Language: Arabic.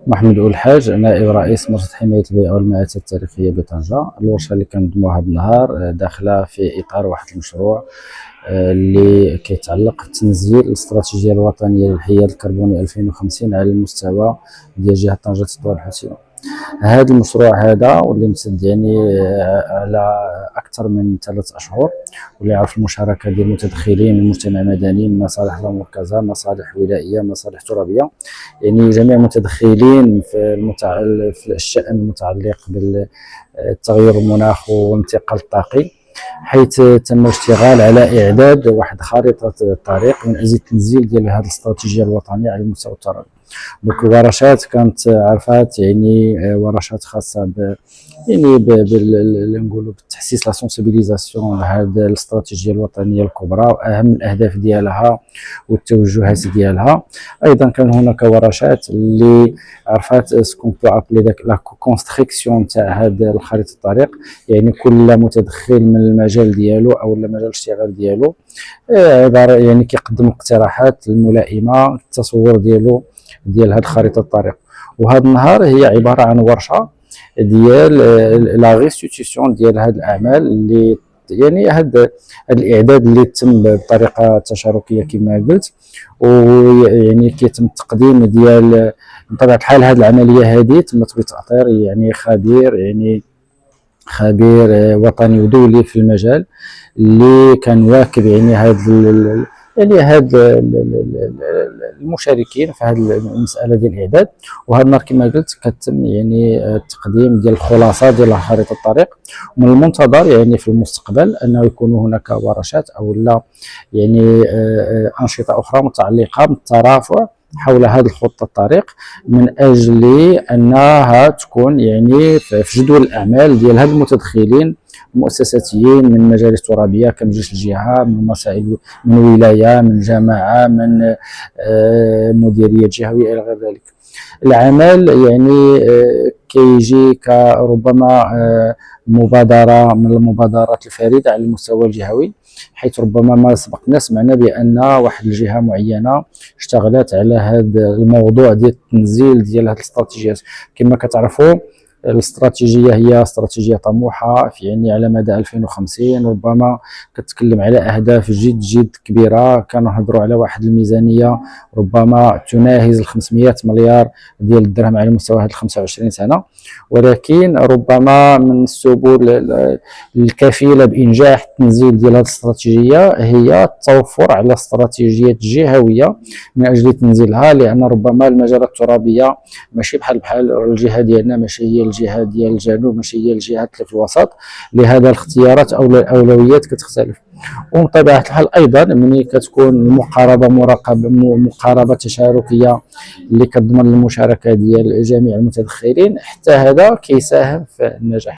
محمد الحاج، نائب رئيس مركز حماية البيئة والمآثر التاريخية بطنجة. الورشة اللي كنظموا هذا النهار داخلة في إطار واحد المشروع اللي كيتعلق بتنزيل الاستراتيجية الوطنية للحياد الكربوني 2050 على المستوى ديال جهة طنجة تطوان الحوسيبة. هذا المشروع هذا واللي امتد على اكثر من 3 اشهر، واللي عرف المشاركه ديال المتدخلين من المجتمع المدني، من مصالح المركزه، مصالح ولائيه، مصالح ترابيه، يعني جميع المتدخلين في الشان المتعلق بالتغير المناخ والانتقال الطاقي، حيث تم الاشتغال على اعداد واحد خارطه الطريق من اجل تنزيل ديال هذه الاستراتيجيه الوطنيه على المستوى الترابي. دوك الورشات كانت عرفات يعني ورشات خاصه نقولوا بالتحسيس لا سونسيبيليزاسيون لهذه الاستراتيجيه الوطنيه الكبرى واهم الاهداف ديالها والتوجهات ديالها. ايضا كان هناك ورشات اللي عرفات سكون بو ابلي داك لا كونستركسيون تاع هذا الخريطه الطريق، يعني كل متدخل من المجال ديالو او مجال الاشتغال ديالو عباره يعني كيقدم الاقتراحات الملائمه للتصور ديال هذه خريطه الطريق. وهذا النهار هي عباره عن ورشه ديال لا ريستيتيسيون ديال هذه الاعمال اللي يعني هذا الاعداد اللي تم بطريقه تشاركيه كما قلت، ويعني كيتم التقديم ديال بطبيعه الحال هذه العمليه هذه تمت بتاطير يعني خبير وطني ودولي في المجال اللي كان واكب يعني هاد المشاركين في هذه المساله ديال الاعداد. وهذا النهار كما قلت كتم يعني التقديم ديال الخلاصه ديال خريطه الطريق، ومن المنتظر يعني في المستقبل انه يكون هناك ورشات او لا يعني انشطه اخرى متعلقه بالترافع حول هذه الخطه الطريق، من اجل انها تكون يعني في جدول الاعمال ديال هاد المتدخلين مؤسساتيين من مجالس ترابيه كمجلس الجهه، من مسائل من ولايه، من جماعه، من مديريه جهويه الى غير ذلك. العمل يعني كيجي كربما مبادره من المبادرات الفريده على المستوى الجهوي، حيث ربما ما سبقنا سمعنا بان واحد الجهه معينه اشتغلت على هذا الموضوع ديال التنزيل ديال هذه الاستراتيجيات. كما كتعرفوا الاستراتيجيه هي استراتيجيه طموحه في يعني على مدى 2050، ربما كتكلم على اهداف جد كبيره. كنهضروا على واحد الميزانيه ربما تناهز 500 مليار ديال الدرهم على مستوى هذه 25 سنه، ولكن ربما من السبل الكفيله بانجاح التنزيل ديال هذه الاستراتيجيه هي التوفر على استراتيجيات جهويه من اجل تنزيلها، لان ربما المجالات الترابيه ماشي بحال الجهه ديالنا، ماشي هي الجهه ديال الجنوب، ماشي هي الجهات اللي في الوسط، لهذا الاختيارات او الاولويات كتختلف. ومن طبيعه الحال ايضا ملي كتكون المقاربه مقاربه تشاركيه اللي كتضمن المشاركه ديال جميع المتدخلين، حتى هذا كيساهم في النجاح.